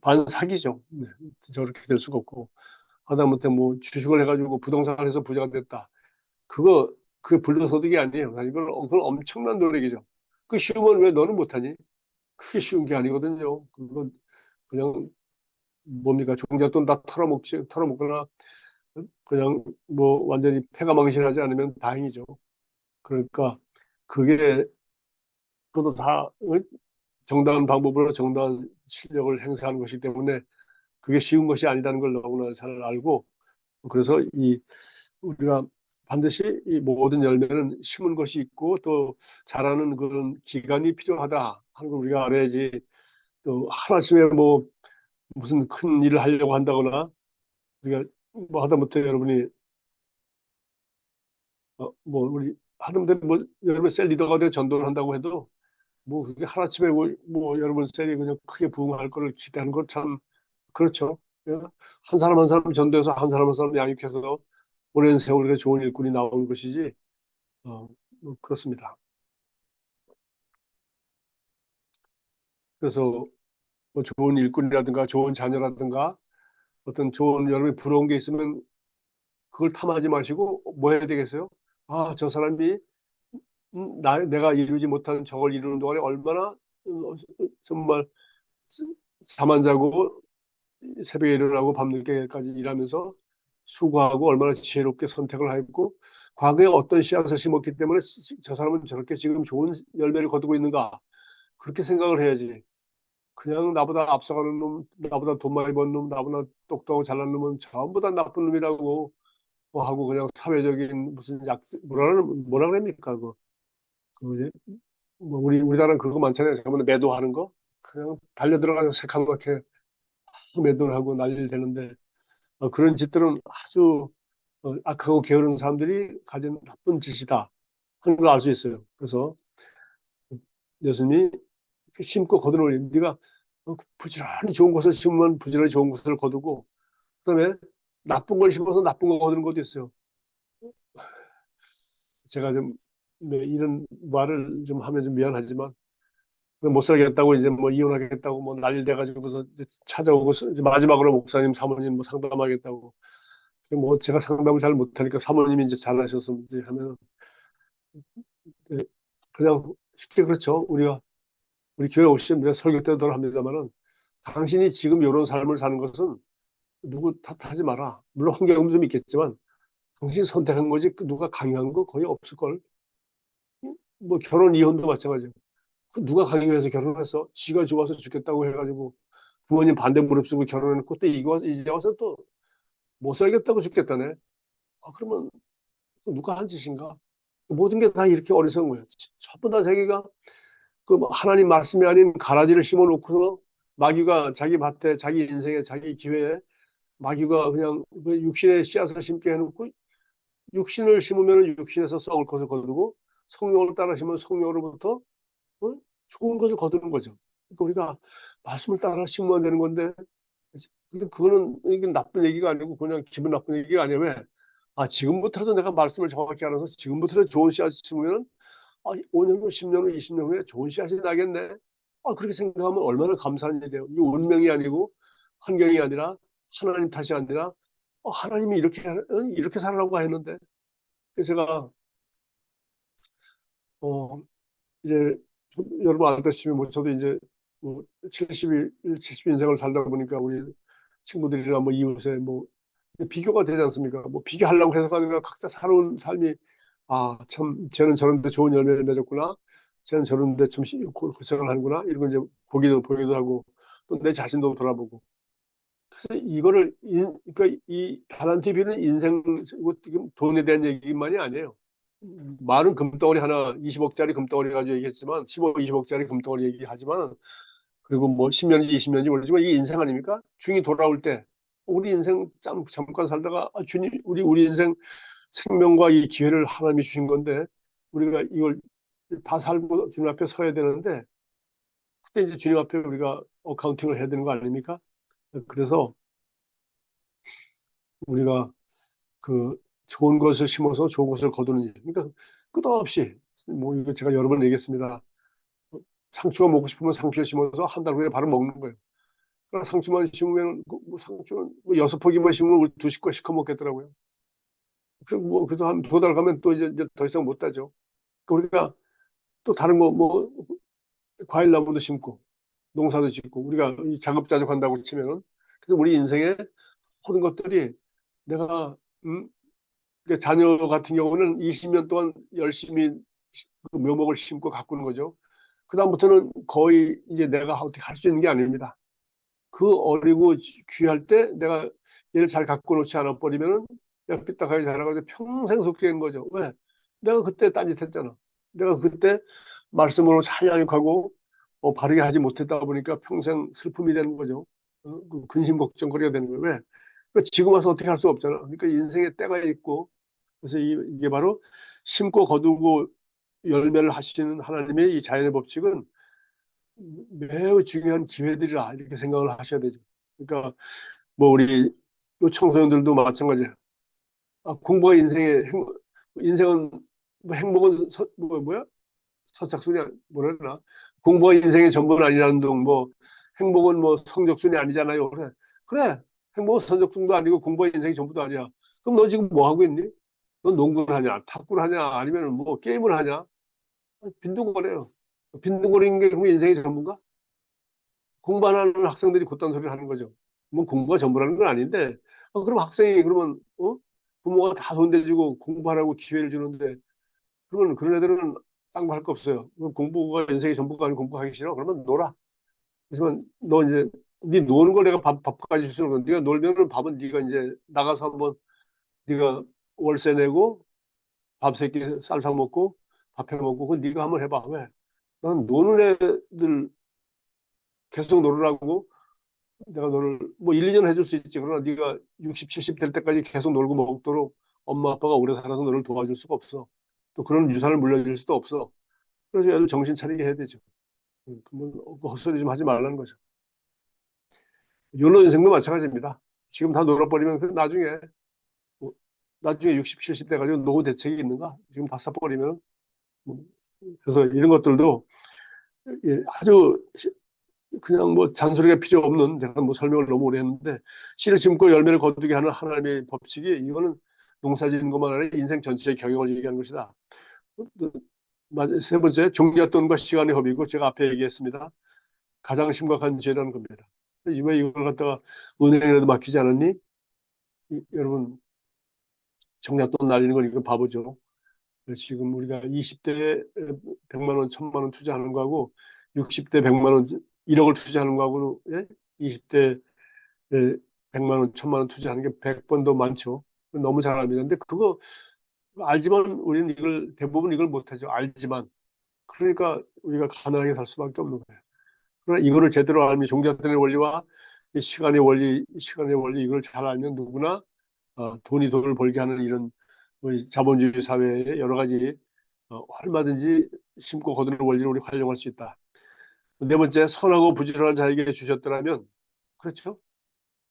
Speaker 1: 반사기죠. 네, 저렇게 될 수가 없고 하다못해 뭐 주식을 해가지고 부동산을 해서 부자가 됐다. 그거 그 불로소득이 아니에요. 그건 엄청난 노력이죠. 그 쉬우면 왜 너는 못하니? 그게 쉬운 게 아니거든요. 그건 그냥 뭡니까 종잣돈 다 털어먹거나 그냥 뭐 완전히 패가 망신하지 않으면 다행이죠. 그러니까 그게 그것도 다 정당한 방법으로 정당한 실력을 행사하는 것이기 때문에 그게 쉬운 것이 아니다는 걸 너무나 잘 알고 그래서 이 우리가 반드시 이 모든 열매는 심은 것이 있고 또 자라는 그런 기간이 필요하다 하는 걸 우리가 알아야지 또 하나쯤에 뭐 무슨 큰 일을 하려고 한다거나 우리가 뭐 하다못해 여러분이 뭐 우리 하다못해 뭐 여러분 셀 리더가 되어 전도를 한다고 해도 뭐 그게 하나쯤에 뭐 여러분 셀이 그냥 크게 부흥할 거를 기대하는 건 참 그렇죠. 예. 한 사람 한 사람 전도해서 한 사람 한 사람 양육해서 오랜 세월에 좋은 일꾼이 나오는 것이지 뭐 그렇습니다. 그래서 뭐 좋은 일꾼이라든가 좋은 자녀라든가 어떤 좋은 여러분이 부러운 게 있으면 그걸 탐하지 마시고 뭐 해야 되겠어요? 아, 저 사람이 내가 이루지 못한 저걸 이루는 동안에 얼마나 정말 잠 안 자고 새벽에 일어나고 밤늦게까지 일하면서 수고하고 얼마나 지혜롭게 선택을 했고 과거에 어떤 씨앗을 심었기 때문에 저 사람은 저렇게 지금 좋은 열매를 거두고 있는가 그렇게 생각을 해야지. 그냥 나보다 앞서가는 놈, 나보다 돈 많이 번 놈, 나보다 똑똑하고 잘난 놈은 전부 다 나쁜 놈이라고 뭐 하고 그냥 사회적인 무슨 뭐라 그럽니까 그 뭐 우리나라는 그거 많잖아요. 저번에 매도하는 거 그냥 달려 들어가서 새카맣게 매도를 하고 난리를 대는데 그런 짓들은 아주 악하고 게으른 사람들이 가진 나쁜 짓이다 하는 걸 알 수 있어요. 그래서 예수님이 심고 거두는 네가 부지런히 좋은 것을 심으면 부지런히 좋은 것을 거두고 그다음에 나쁜 걸 심어서 나쁜 거 거두는 것도 있어요. 제가 좀 네, 이런 말을 좀 하면 좀 미안하지만 못 살겠다고 이제 뭐 이혼하겠다고 뭐 난리 돼가지고서 찾아오고 이제 마지막으로 목사님 사모님 뭐 상담하겠다고 뭐 제가 상담을 잘 못하니까 사모님이 이제 잘하셔서 이제 하면 네, 그냥 쉽게 그렇죠. 우리 교회 오시면 내가 설교 때도 늘 합니다만은 당신이 지금 이런 삶을 사는 것은 누구 탓하지 마라. 물론 환경도 좀 있겠지만 당신이 선택한 거지 그 누가 강요한 거 거의 없을걸. 뭐 결혼 이혼도 마찬가지예요. 그 누가 강요해서 결혼했어? 지가 좋아서 죽겠다고 해가지고 부모님 반대 무릅쓰고 결혼해놓고 또 이제 와서 또 못 살겠다고 죽겠다네. 그러면 누가 한 짓인가? 모든 게 다 이렇게 어리석은 거예요. 전부 다 자기가 그 하나님 말씀이 아닌 가라지를 심어놓고서 마귀가 자기 밭에 자기 인생에 자기 기회에 마귀가 그냥 그 육신의 씨앗을 심게 해놓고 육신을 심으면 육신에서 썩을 것을 거두고 성령을 따라 심으면 성령으로부터 어? 좋은 것을 거두는 거죠. 그러니까 우리가 말씀을 따라 심으면 되는 건데 근데 그거는 이게 나쁜 얘기가 아니고 그냥 기분 나쁜 얘기가 아니에요. 왜? 지금부터라도 내가 말씀을 정확히 알아서 지금부터라도 좋은 씨앗을 심으면 5년 후, 10년 후, 20년 후에 좋은 씨앗이 나겠네. 그렇게 생각하면 얼마나 감사한 일이에요. 이게 운명이 아니고 환경이 아니라 하나님 탓이 아니라 하나님이 이렇게 살라고 했는데. 그래서 제가 어, 이제 여러분 알다시피 뭐 저도 이제 뭐 70인생을 살다 보니까 우리 친구들이나 뭐 이웃에 뭐 비교가 되지 않습니까? 뭐 비교하려고 해서가 아니라 각자 살아온 삶이 참 쟤는 저런데 좋은 열매를 맺었구나. 쟤는 저런데 좀 고생을 하는구나. 이런 걸 이제 보기도 하고 또 내 자신도 돌아보고. 그래서 이거를 그러니까 이 달란트 비는 인생 지금 돈에 대한 얘기만이 아니에요. 말은 금덩어리 하나 20억짜리 금덩어리 가지고 얘기했지만 15, 20억짜리 금덩어리 얘기하지만 그리고 뭐 10년인지 20년인지 모르지만 이게 인생 아닙니까? 주인이 돌아올 때 우리 인생 잠깐 살다가 주님 우리 인생 생명과 이 기회를 하나님이 주신 건데 우리가 이걸 다 살고 주님 앞에 서야 되는데 그때 이제 주님 앞에 우리가 어카운팅을 해야 되는 거 아닙니까? 그래서 우리가 그 좋은 것을 심어서 좋은 것을 거두는 일. 그러니까 끝없이 뭐 이거 제가 여러 번 얘기했습니다. 상추가 먹고 싶으면 상추를 심어서 한 달 후에 바로 먹는 거예요. 그러나 상추만 심으면 뭐 상추는 뭐 6포기만 심으면 우리 두 식구가 시커 먹겠더라고요. 그래서 한 2달 가면 또 이제 더 이상 못 따죠. 그러니까 우리가 또 다른 거 뭐 과일 나무도 심고 농사도 짓고 우리가 이 자급자족한다고 치면은 그래서 우리 인생의 모든 것들이 내가 이제 자녀 같은 경우는 20년 동안 열심히 그 묘목을 심고 가꾸는 거죠. 그다음부터는 거의 이제 내가 어떻게 할 수 있는 게 아닙니다. 그 어리고 귀할 때 내가 얘를 잘 가꿔 놓지 않아 버리면은 삐딱하게 자라가지고 평생 속죄인 거죠. 왜? 내가 그때 딴짓했잖아. 내가 그때 말씀으로 잘 양육하고 바르게 하지 못했다 보니까 평생 슬픔이 되는 거죠. 그 근심 걱정거리가 되는 거예요. 왜? 그러니까 지금 와서 어떻게 할 수 없잖아. 그러니까 인생에 때가 있고 그래서 이게 바로 심고 거두고 열매를 하시는 하나님의 이 자연의 법칙은 매우 중요한 기회들이라 이렇게 생각을 하셔야 되죠. 그러니까 뭐 우리 또 청소년들도 마찬가지예요. 공부가 인생은 뭐 행복은 뭐야? 서착순이 뭐라 그러나 공부가 인생의 전부는 아니라는 둥 뭐 행복은 뭐 성적순이 아니잖아요. 그래 행복은 성적순도 아니고 공부가 인생의 전부도 아니야. 그럼 너 지금 뭐 하고 있니? 넌 농구를 하냐 탁구를 하냐 아니면 뭐 게임을 하냐 빈둥거려요. 빈둥거리는 게 그럼 인생의 전부인가? 공부 안 하는 학생들이 그딴 소리를 하는 거죠. 뭐 공부가 전부라는 건 아닌데 그럼 학생이 그러면 부모가 다 돈 대주고 공부하라고 기회를 주는데 그러면 그런 애들은 딴 거 할 거 없어요. 공부가 인생의 전부가 아니고 공부하기 싫어? 그러면 놀아. 그렇지만 너 이제 네 노는 걸 내가 밥까지 줄 수는 없는데 네가 놀면은 밥은 네가 이제 나가서 한번 네가 월세 내고 밥 세끼 쌀 사 먹고 밥 해 먹고 그건 네가 한번 해봐. 왜? 난 노는 애들 계속 놀으라고 내가 너를 뭐 1, 2년 해줄 수 있지. 그러나 네가 60, 70 될 때까지 계속 놀고 먹도록 엄마 아빠가 오래 살아서 너를 도와줄 수가 없어. 또 그런 유산을 물려줄 수도 없어. 그래서 애들 정신 차리게 해야 되죠. 뭐 헛소리 좀 하지 말라는 거죠. 욜로 인생도 마찬가지입니다. 지금 다 놀아버리면 뭐, 나중에 60, 70 돼가지고 노후 대책이 있는가? 지금 다 써버리면 그래서 이런 것들도 아주 그냥 뭐 잔소리가 필요 없는 제가 뭐 설명을 너무 오래 했는데 씨를 심고 열매를 거두게 하는 하나님의 법칙이 이거는 농사 짓는 것만 아니라 인생 전체의 경영을 얘기하는 것이다. 세 번째 종잣돈과 시간의 허비고 제가 앞에 얘기했습니다. 가장 심각한 죄라는 겁니다. 왜 이걸 갖다가 은행에라도 맡기지 않았니? 여러분 종잣돈 날리는 건 이건 바보죠. 지금 우리가 20대 100만 원, 1000만 원 투자하는 거하고 60대 100만 원, 1억을 투자하는 거하고 20대 100만 원, 1000만 원 투자하는 게 100번 더 많죠. 너무 잘 압니다. 근데 그거 알지만 우리는 대부분 이걸 못하죠. 알지만. 그러니까 우리가 가난하게 살 수밖에 없는 거예요. 그러나 이거를 제대로 알면 종잣돈의 원리와 이 시간의 원리 이걸 잘 알면 누구나 돈이 돈을 벌게 하는 이런 우리 자본주의 사회의 여러 가지 얼마든지 심고 거두는 원리를 우리 활용할 수 있다. 네 번째, 선하고 부지런한 자에게 주셨더라면 그렇죠.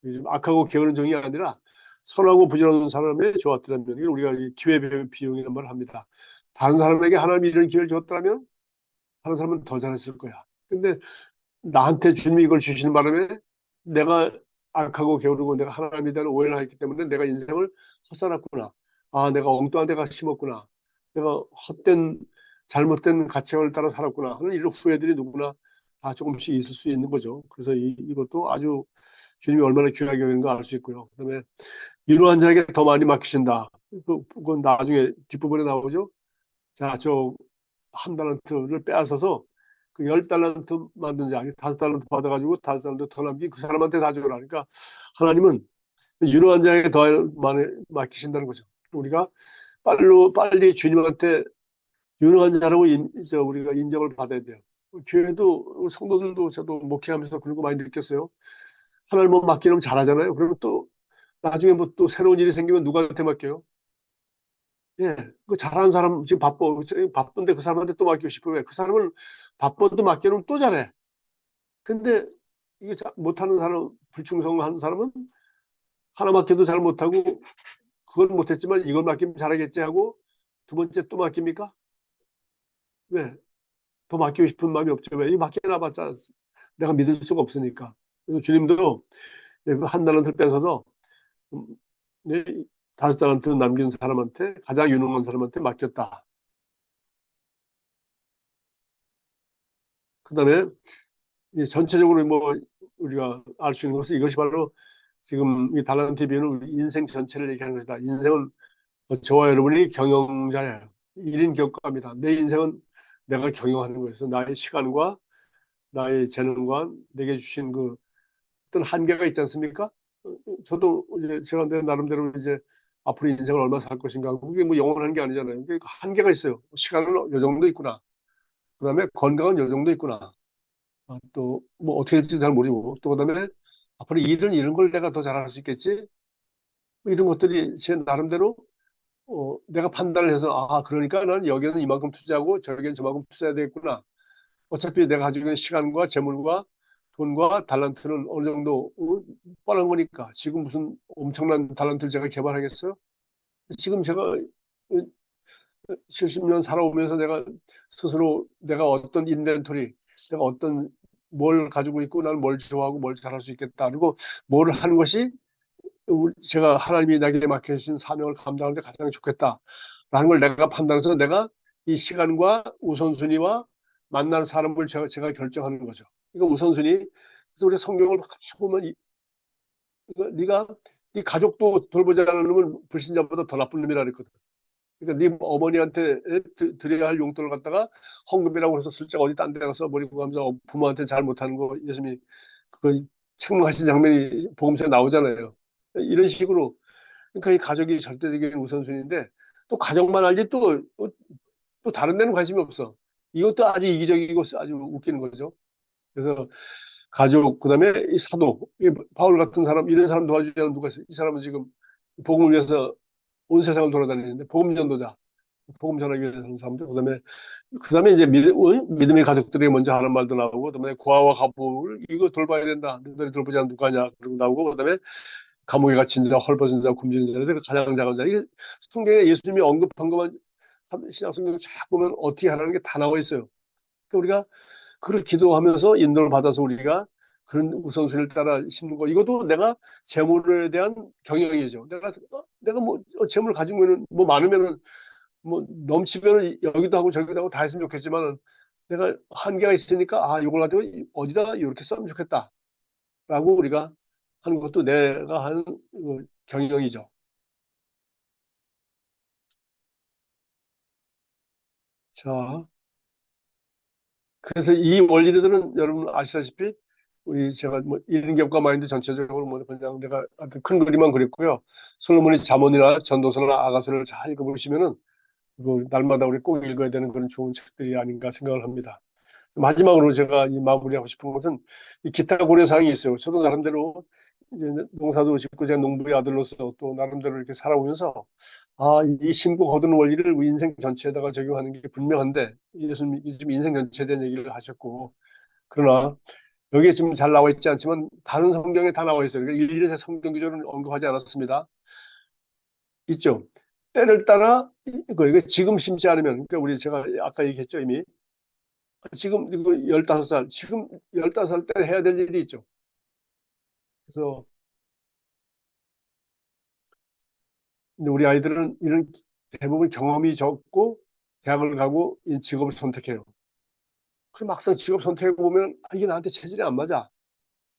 Speaker 1: 요즘 악하고 게으른 종이 아니라 선하고 부지런한 사람에 좋았더라면 이걸 우리가 기회 비용이라는 말을 합니다. 다른 사람에게 하나님이 이런 기회를 줬더라면 다른 사람은 더 잘했을 거야. 근데 나한테 주님이 이걸 주시는 바람에 내가 악하고 게으르고 내가 하나님에 대한 오해를 했기 때문에 내가 인생을 헛살았구나. 아, 내가 엉뚱한 데가 심었구나. 내가 헛된 잘못된 가치관을 따라 살았구나 하는 이런 후회들이 누구나 다 조금씩 있을 수 있는 거죠. 그래서 이것도 아주 주님이 얼마나 귀하게 여기는가 알 수 있고요. 그다음에 이러한 자에게 더 많이 맡기신다. 그건 나중에 뒷부분에 나오죠. 자, 저 한 달란트를 빼앗아서 그 10달란트 만든 자, 5달란트 받아가지고 5달란트 더 남긴 그 사람한테 다 주라. 그러니까 하나님은 유능한 자에게 더 많이 맡기신다는 거죠. 우리가 빨리 주님한테 유능한 자라고 우리가 인정을 받아야 돼요. 교회도 성도들도 저도 목회하면서 그런 거 많이 느꼈어요. 하나님 뭐 맡기면 잘하잖아요. 그러면 또 나중에 뭐 또 새로운 일이 생기면 누구한테 맡겨요? 예, 그 잘하는 사람 지금 바쁜데 그 사람한테 또 맡기고 싶으면 그 사람을 바빠도 맡기면 또 잘해. 근데 이게 못하는 사람, 불충성한 사람은 하나 맡겨도 잘 못하고 그걸 못했지만 이걸 맡기면 잘하겠지 하고 두 번째 또 맡깁니까? 왜? 더 맡기고 싶은 마음이 없죠. 왜? 이 맡겨놔봤자 내가 믿을 수가 없으니까. 그래서 주님도 한 달란트 뺏어서 음, 네, 5달란트 남긴 사람한테 가장 유능한 사람한테 맡겼다. 그다음에 전체적으로 뭐 우리가 알 수 있는 것은 이것이 바로 지금 이 달란트 비유는 우리 인생 전체를 얘기하는 것이다. 인생은 저와 여러분이 경영자예요. 1인 격과입니다. 내 인생은 내가 경영하는 거예요. 그래서 나의 시간과 나의 재능과 내게 주신 그 어떤 한계가 있지 않습니까? 저도 이제 제가 내 나름대로 이제 앞으로 인생을 얼마 살 것인가 그게 뭐 영원한 게 아니잖아요. 그게 한계가 있어요. 시간은 요 정도 있구나. 그다음에 건강은 요 정도 있구나. 또 뭐 어떻게 될지 잘 모르고 또 그다음에 앞으로 일은 이런 걸 내가 더 잘할 수 있겠지. 뭐 이런 것들이 제 나름대로 내가 판단을 해서 아 그러니까 나는 여기는 이만큼 투자하고 저기는 저만큼 투자해야 되겠구나. 어차피 내가 가지고 있는 시간과 재물과 돈과 달란트는 어느 정도 뻔한 거니까 지금 무슨 엄청난 달란트를 제가 개발하겠어요? 지금 제가 70년 살아오면서 내가 스스로 내가 어떤 인벤토리, 내가 어떤 뭘 가지고 있고 나는 뭘 좋아하고 뭘 잘할 수 있겠다. 그리고 뭘 하는 것이 제가 하나님이 나에게 맡겨주신 사명을 감당하는 데 가장 좋겠다라는 걸 내가 판단해서 내가 이 시간과 우선순위와 만난 사람을 제가 결정하는 거죠. 이거 우선순위. 그래서 우리 성경을 보면 네가 네 가족도 돌보지 않는 놈은 불신자보다 더 나쁜 놈이라 그랬거든. 그러니까 네 어머니한테 드려야 할 용돈을 갖다가 헌금이라고 해서 슬쩍 어디 딴 데 가서 버리고 가면서 부모한테 잘 못하는 거 예수님이 그 책망하신 장면이 복음서에 나오잖아요. 이런 식으로 그러니까 이 가족이 절대적인 우선순위인데 또 가족만 알지 또 다른 데는 관심이 없어. 이것도 아주 이기적이고 아주 웃기는 거죠. 그래서 가족 그다음에 이 사도 이 바울 같은 사람 이런 사람 도와주지 않는 누가 있어요? 이 사람은 지금 복음을 위해서 온 세상을 돌아다니는데 복음 전도자 복음 전하기 위해서 하는 사람들 그다음에 이제 믿음의 가족들에게 먼저 하는 말도 나오고 그다음에 고아와 가부를 이거 돌봐야 된다 너희들이 돌보지 않는 누가 하냐 그러고 나오고 그다음에 감옥에 갇힌 자 헐벗은 자 굶주린 자에서 가장 작은 자 이게 성경에 예수님이 언급한 것만 신약 성경 쫙 보면 어떻게 하라는 게 다 나와 있어요. 그러니까 우리가 그걸 기도하면서 인도를 받아서 우리가 그런 우선순위를 따라 심는 거 이것도 내가 재물에 대한 경영이죠. 내가 뭐 재물 가지고는 뭐 많으면은 뭐 넘치면은 여기도 하고 저기도 하고 다 했으면 좋겠지만 내가 한계가 있으니까 아 이걸 가지고 어디다가 이렇게 쓰면 좋겠다라고 우리가 하는 것도 내가 하는 경영이죠. 자, 그래서 이 원리들은 여러분 아시다시피 우리 제가 뭐 일인격과 마인드 전체적으로 뭐 그냥 내가 하여튼 큰 그림만 그렸고요. 솔로몬의 잠언이나 전도서나 아가서를 잘 읽어보시면은 그 날마다 우리 꼭 읽어야 되는 그런 좋은 책들이 아닌가 생각을 합니다. 마지막으로 제가 이 마무리하고 싶은 것은 이 기타 고려 사항이 있어요. 저도 나름대로 이제 농사도 짓고 제가 농부의 아들로서 또 나름대로 이렇게 살아오면서 아, 이 심고 거두는 원리를 우리 인생 전체에다가 적용하는 게 분명한데 예수님 요즘 인생 전체에 대한 얘기를 하셨고 그러나 여기에 지금 잘 나와 있지 않지만 다른 성경에 다 나와 있어요. 그러니까 일일이 성경 구조를 언급하지 않았습니다. 있죠. 때를 따라 이거 지금 심지 않으면 그러니까 우리 제가 아까 얘기했죠 이미 지금 이거 15살 지금 15살 때 해야 될 일이 있죠. 그래서 근데 우리 아이들은 이런 대부분 경험이 적고 대학을 가고 이 직업을 선택해요. 그럼 막상 직업 선택해 보면 아, 이게 나한테 체질이 안 맞아.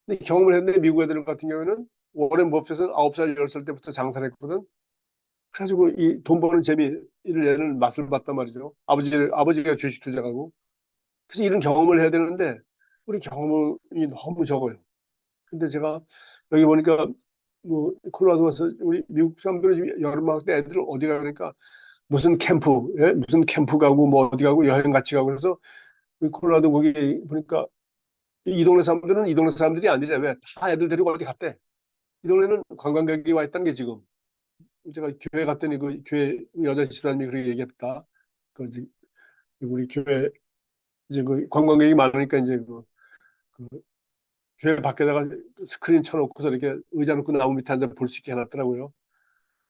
Speaker 1: 근데 경험을 했는데 미국 애들 같은 경우에는 워렌 버핏은 9살, 10살 때부터 장사를 했거든. 그래가지고 이 돈 버는 재미를 얘는 맛을 봤단 말이죠. 아버지가 주식 투자하고. 그래서 이런 경험을 해야 되는데 우리 경험이 너무 적어요. 근데 제가 여기 보니까 뭐 콜로라도 와서 우리 미국 사람들은 여름방학 때 애들 어디 가니까 무슨 캠프, 예? 무슨 캠프 가고 뭐 어디 가고 여행 같이 가고 그래서 그 콜로라도 거기 보니까 이 동네 사람들은 이 동네 사람들이 아니라 왜 다 애들 데리고 어디 갔대. 이 동네는 관광객이 와 있다는 게 지금 제가 교회 갔더니 그 교회 여자 집사님이 그렇게 얘기했다. 그 이제 우리 교회 이제 그 관광객이 많으니까 이제 그 교회 밖에다가 스크린 쳐놓고서 이렇게 의자 놓고 나무 밑에 앉아 볼 수 있게 해놨더라고요.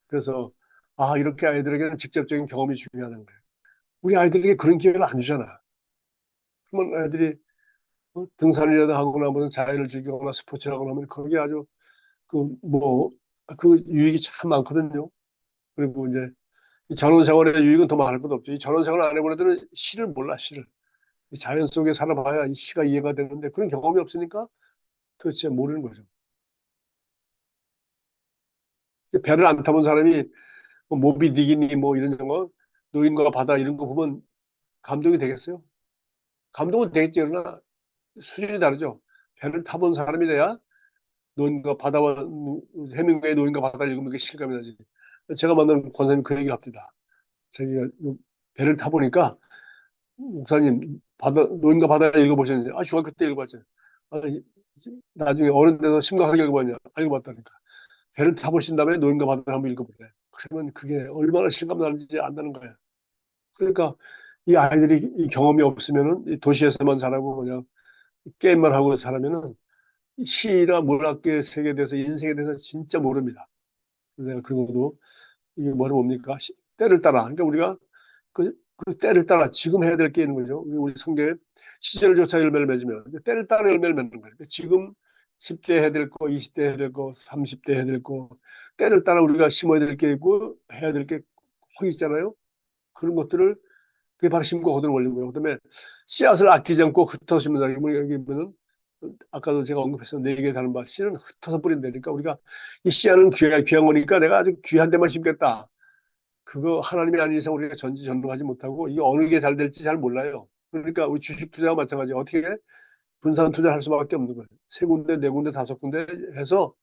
Speaker 1: 그래서 아 이렇게 아이들에게는 직접적인 경험이 중요하다는 거예요. 우리 아이들에게 그런 기회를 안 주잖아. 그러면 아이들이 등산이라도 하거나 무슨 자연을 즐기거나 스포츠를 하거나 하면 거기에 아주 그 뭐 그 유익이 참 많거든요. 그리고 이제 이 전원 생활의 유익은 더 말할 것도 없죠. 이 전원 생활 안 해본 애들은 시를 몰라 시를. 이 자연 속에 살아봐야 이 시가 이해가 되는데 그런 경험이 없으니까 도대체 모르는 거죠. 배를 안 타본 사람이 뭐 모비 딕이니 뭐 이런 거 노인과 바다 이런 거 보면 감동이 되겠어요? 감동은 되겠지 그러나 수준이 다르죠. 배를 타본 사람이 돼야 노인과 바다와 해밍웨이 노인과 바다를 읽으면 그게 실감이 나지. 제가 만난 권사님 그 얘기를 합니다. 자기가 배를 타보니까 목사님 노인과 바다 읽어보셨는지 아 중학교 때 읽어봤죠. 아니, 나중에 어른 돼서 심각하게 읽어봤냐 안 읽어봤다니까. 배를 타보신 다음에 노인과 바다를 한번 읽어보래. 그러면 그게 얼마나 실감 나는지 안다는 거야. 그러니까 이 아이들이 이 경험이 없으면은 이 도시에서만 자라고 그냥 게임만 하고 살면은 시나 문학계 세계에 대해서 인생에 대해서 진짜 모릅니다. 그래서 내가 그런 것도 이게 뭐라 뭡니까? 때를 따라. 그러니까 우리가 그 때를 따라 지금 해야 될 게 있는 거죠. 우리 성경에 시절조차 열매를 맺으면 때를 따라 열매를 맺는 거예요. 그러니까 지금 10대 해야 될 거, 20대 해야 될 거, 30대 해야 될 거, 때를 따라 우리가 심어야 될 게 있고 해야 될 게 꼭 있잖아요. 그런 것들을 그게 바로 심고 거두는 원리고요. 그다음에 씨앗을 아끼지 않고 흩어 심는다. 여기 보면 아까도 제가 언급했던 네 개 다른 바 씨는 흩어서 뿌린다니까 우리가 이 씨앗은 귀한 거니까 내가 아주 귀한 데만 심겠다. 그거 하나님이 아닌 이상 우리가 전지전능하지 못하고 이게 어느 게 잘 될지 잘 몰라요. 그러니까 우리 주식 투자와 마찬가지 어떻게 분산 투자할 수밖에 없는 거예요. 세 군데, 네 군데, 다섯 군데 해서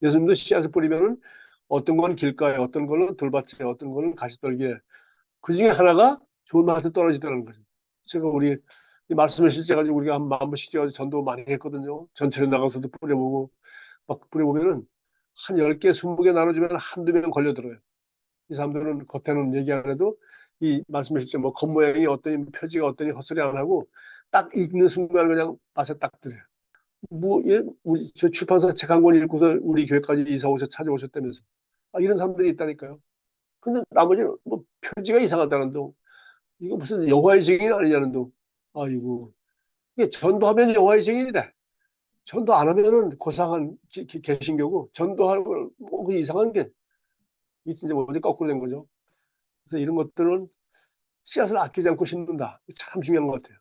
Speaker 1: 예수님도 씨앗을 뿌리면은 어떤 건 길가에, 어떤 거는 돌밭에, 어떤 거는 가시떨기에 그 중에 하나가 좋은 맛에 떨어지더라는 거죠. 제가 우리 이 말씀을 실제 가지고 우리가 한 10,000번씩 찍어서 전도 많이 했거든요. 전철에 나가서도 뿌려보고 막 뿌려보면은 한 10개, 20개 나눠주면 한두 명 걸려들어요. 이 사람들은 겉에는 얘기 안 해도 이 말씀을 실제 뭐 겉모양이 어떠니 표지가 어떠니 헛소리 안 하고 딱 읽는 순간 그냥 맛에 딱 들어요. 뭐, 예, 우리 저 출판사 책 한 권 읽고서 우리 교회까지 이사 오셔 찾아오셨다면서. 아, 이런 사람들이 있다니까요. 근데 나머지는 뭐 표지가 이상하다는 둥, 이거 무슨 여호와의 증인 아니냐는 둥. 아이고, 이게 전도하면 여호와의 증인이래. 전도 안 하면은 고상한 개신교고 전도하고 뭐그 이상한 게 이제 완전 거꾸로 된 거죠. 그래서 이런 것들은 씨앗을 아끼지 않고 심는다. 참 중요한 것 같아요.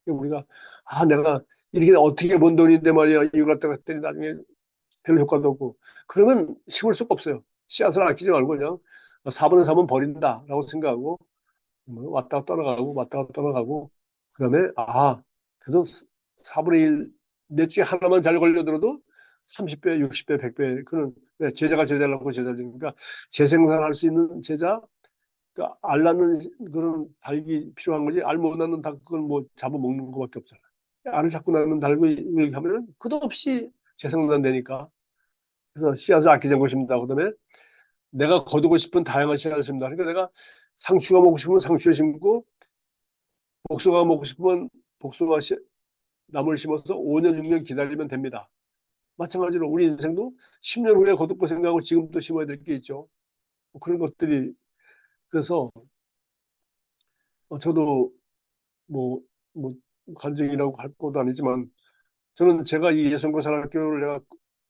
Speaker 1: 우리가 아 내가 이렇게 어떻게 번 돈인데 말이야 이걸 갖다가 했더니 나중에 별 효과도 없고 그러면 심을 수가 없어요. 씨앗을 아끼지 말고 그냥 4분의 3은 버린다라고 생각하고 뭐 왔다가 떠나가고 왔다가 떠나가고 그다음에 아 그래도 4분의 1 넷 중에 하나만 잘 걸려들어도 30배, 60배, 100배 그는 제자가 제자를 하고 제자니까 재생산할 수 있는 제자 그러니까 알 낳는 그런 닭이 필요한 거지 알 못 낳는 닭 그건 뭐 잡아먹는 것밖에 없잖아. 알을 자꾸 낳는 닭을 하면은 끝없이 재생산되니까 그래서 씨앗을 아끼지 않고 심는다. 그다음에 내가 거두고 싶은 다양한 씨앗을 심는다. 그러니까 내가 상추가 먹고 싶으면 상추를 심고 복숭아가 먹고 싶으면 복숭아 나무를 심어서 5년, 6년 기다리면 됩니다. 마찬가지로 우리 인생도 10년 후에 거둘 거 생각하고 지금부터 심어야 될 게 있죠. 뭐 그런 것들이 그래서 저도 뭐, 뭐, 간증이라고 할 것도 아니지만, 저는 제가 이 예수님고등학교를 내가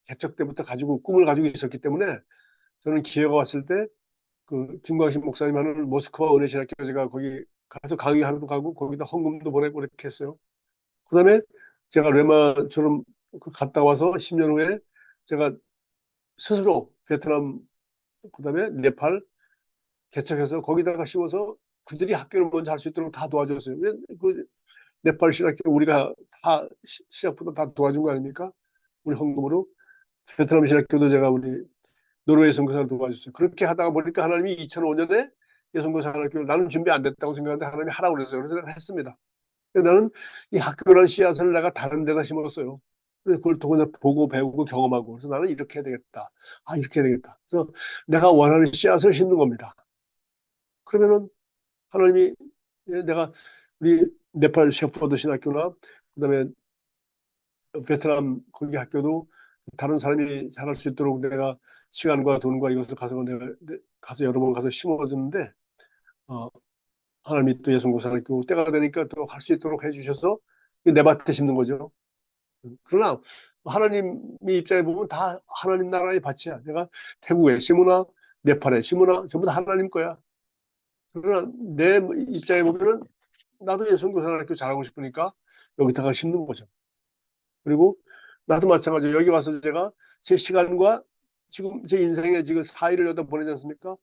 Speaker 1: 개척 때부터 가지고, 꿈을 가지고 있었기 때문에, 저는 기회가 왔을 때, 그 김광식 목사님 하는 모스크바 은혜신학교 제가 거기 가서 강의하러 가고 거기다 헌금도 보내고 이렇게 했어요. 그다음에 제가 레마처럼 갔다 와서 10년 후에 제가 스스로 베트남 그다음에 네팔 개척해서 거기다가 심어서 그들이 학교를 먼저 할 수 있도록 다 도와줬어요. 그 네팔 신학교 우리가 다 시작부터 다 도와준 거 아닙니까? 우리 헌금으로. 베트남 신학교도 제가 우리 노르웨이 선교사를 도와줬어요. 그렇게 하다가 보니까 하나님이 2005년에 예선교사 학교를 나는 준비 안 됐다고 생각하는데 하나님이 하라고 그랬어요. 그래서 내가 했습니다. 나는 이 학교라는 씨앗을 내가 다른 데다 심었어요. 그래서 그걸 또 그냥 보고 배우고 경험하고 그래서 나는 이렇게 해야 되겠다. 아 이렇게 해야 되겠다. 그래서 내가 원하는 씨앗을 심는 겁니다. 그러면은 하나님이 내가 우리 네팔 셰퍼드 신학교나 그다음에 베트남 거기 학교도 다른 사람이 잘할 수 있도록 내가 시간과 돈과 이것을 가서 내가 가서 여러 번 가서 심어줬는데 어, 하나님이 또 예수고등학교 때가 되니까 또 할 수 있도록 해주셔서 내 밭에 심는 거죠. 그러나 하나님의 입장에 보면 다 하나님 나라의 밭이야. 내가 태국에 심으나 네팔에 심으나 전부 다 하나님 거야. 그러나 내 입장에 보면은 나도 예수고등학교 잘하고 싶으니까 여기다가 심는 거죠. 그리고 나도 마찬가지로 여기 와서 제가 제 시간과 지금 제 인생에 지금 4일을 여기다 보내지 않습니까?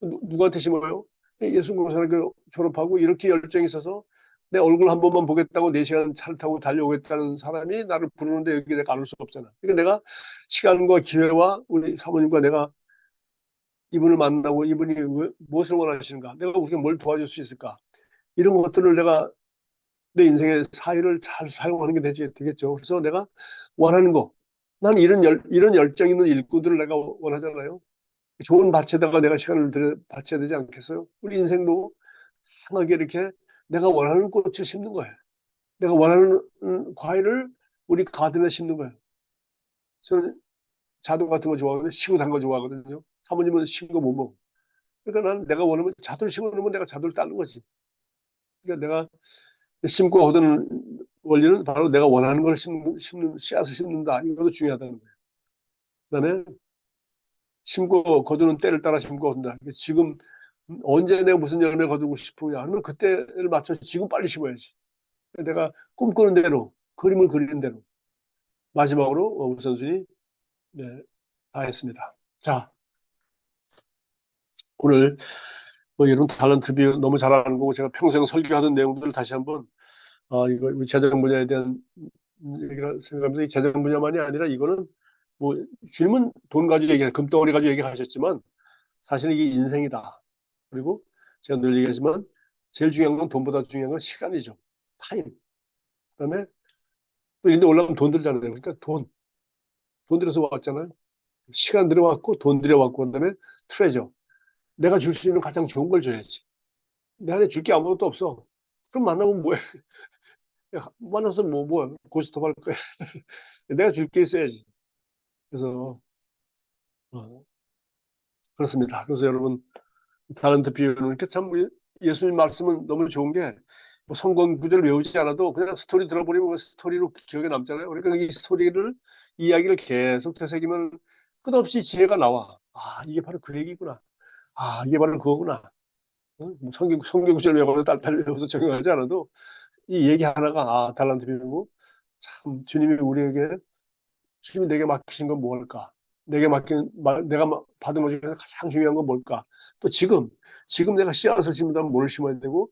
Speaker 1: 누구한테 심어요? 예수고등학교 졸업하고 이렇게 열정이 있어서 내 얼굴 한 번만 보겠다고 4시간 차를 타고 달려오겠다는 사람이 나를 부르는데 여기 내가 안 올 수 없잖아. 그러니까 내가 시간과 기회와 우리 사모님과 내가 이분을 만나고 이분이 무엇을 원하시는가, 내가 우리가 뭘 도와줄 수 있을까, 이런 것들을 내가 내 인생의 사회를 잘 사용하는 게 되겠죠. 그래서 내가 원하는 거, 난 이런 열정 있는 일꾼들을 내가 원하잖아요. 좋은 밭에다가 내가 시간을 들여 바쳐야 되지 않겠어요? 우리 인생도 상하게 이렇게 내가 원하는 꽃을 심는 거예요. 내가 원하는 과일을 우리 가든에 심는 거예요. 저는 자두 같은 거 좋아하거든요. 시고 단 거 좋아하거든요. 사모님은 시고 거 못 먹어. 그러니까 나는 내가 원하면 자두를 심어놓으면 내가 자두를 따는 거지. 그러니까 내가 심고 얻은 원리는 바로 내가 원하는 걸 심는 씨앗을 심는다. 이것도 중요하다는 거예요. 그다음에 심고 거두는 때를 따라 심고 얻는다. 지금 언제 내가 무슨 열매 거두고 싶으냐 하면 그때를 맞춰서 지금 빨리 심어야지. 내가 꿈꾸는 대로 그림을 그리는 대로 마지막으로 우리 선수님 네, 다 했습니다. 자, 오늘 뭐 이런 탤런트 비유 너무 잘 아는 거고 제가 평생 설교하던 내용들을 다시 한번 이거 우리 재정 분야에 대한 얘기를 생각하면서 이 재정 분야만이 아니라 이거는 뭐 주님은 돈 가지고 금덩어리 가지고 얘기하셨지만 사실은 이게 인생이다. 그리고 제가 늘 얘기하지만 제일 중요한 건 돈보다 중요한 건 시간이죠. 타임. 그다음에 또 이런 데 올라가면 돈 들잖아요. 그러니까 돈 들여서 왔잖아요. 시간 들여왔고 돈 들여왔고 그다음에 트레저. 내가 줄 수 있는 가장 좋은 걸 줘야지. 내 안에 줄 게 아무것도 없어. 그럼 만나면 뭐해? 만나서 뭐야? 고스톱 할 거야. 내가 줄 게 있어야지. 그래서 어, 그렇습니다. 그래서 여러분 탤런트 비유는 이렇게 참 예수님 말씀은 너무 좋은 게 뭐 성경 구절을 외우지 않아도 그냥 스토리 들어보면 스토리로 기억에 남잖아요. 그러니까 이 스토리를 이야기를 계속 되새기면 끝없이 지혜가 나와. 아 이게 바로 그 얘기구나. 아 이게 바로 그거구나. 뭐 성경 구절 외우고 딸딸 외워서 적용하지 않아도 이 얘기 하나가 탤런트 비유고 참 주님이 내게 맡기신 건 뭘까? 내가 받은 것 중에서 가장 중요한 건 뭘까? 또 지금 내가 씨앗을 심는다면 뭘 심어야 되고,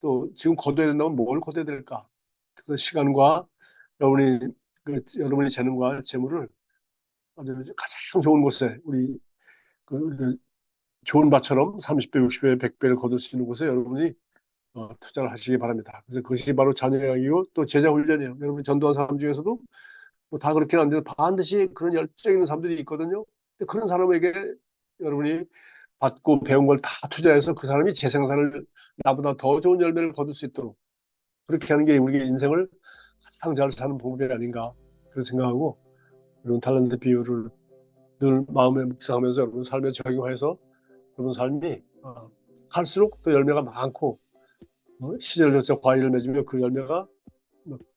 Speaker 1: 또 지금 거둬야 된다면 뭘 거둬야 될까? 그래서 시간과 여러분이, 여러분의 재능과 재물을 아주 가장 좋은 곳에, 그 좋은 밭처럼 30배, 60배, 100배를 거둘 수 있는 곳에 여러분이 투자를 하시기 바랍니다. 그래서 그것이 바로 자녀양이고 또 제자 훈련이에요. 여러분 전도한 사람 중에서도 뭐다 그렇게는 안 돼도 반드시 그런 열정 있는 사람들이 있거든요. 근데 그런 사람에게 여러분이 받고 배운 걸 다 투자해서 그 사람이 재생산을 나보다 더 좋은 열매를 거둘 수 있도록 그렇게 하는 게 우리 인생을 가장 잘 사는 방법이 아닌가 그런 생각하고 이런 탤런트 비유를 늘 마음에 묵상하면서 여러분 삶에 적용해서 여러분 삶이 갈수록 또 열매가 많고 시절조차 과일을 맺으며 그 열매가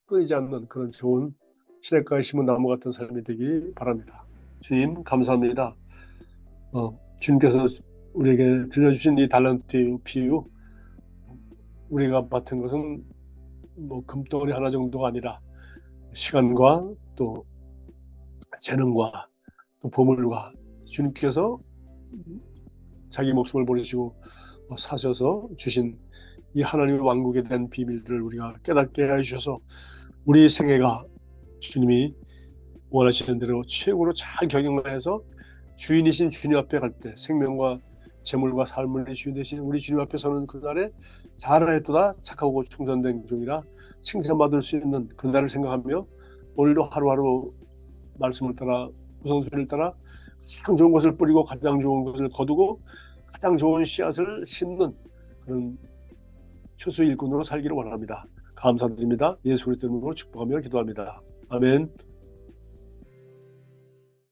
Speaker 1: 끊이지 않는 그런 좋은 시냇가에 심은 나무 같은 삶이 되기 바랍니다. 주님 감사합니다. 주님께서 우리에게 들려주신 이 달란트의 비유, 우리가 맡은 것은 뭐 금덩어리 하나 정도가 아니라 시간과 또 재능과 또 보물과 주님께서 자기 목숨을 버리시고 사셔서 주신 이 하나님의 왕국에 대한 비밀들을 우리가 깨닫게 해주셔서 우리 생애가 주님이 원하시는 대로 최고로 잘 경영을 해서 주인이신 주님 앞에 갈 때 생명과 재물과 삶을 주인 되신 우리 주님 앞에 서는 그날에 잘하였도다 착하고 충성된 종이라 칭찬받을 수 있는 그날을 생각하며 오늘도 하루하루 말씀을 따라 우선순위를 따라 가장 좋은 것을 뿌리고 가장 좋은 것을 거두고 가장 좋은 씨앗을 심는 그런 추수 일꾼으로 살기를 원합니다. 감사드립니다. 예수 그리스도 이름으로 축복하며 기도합니다. 아멘.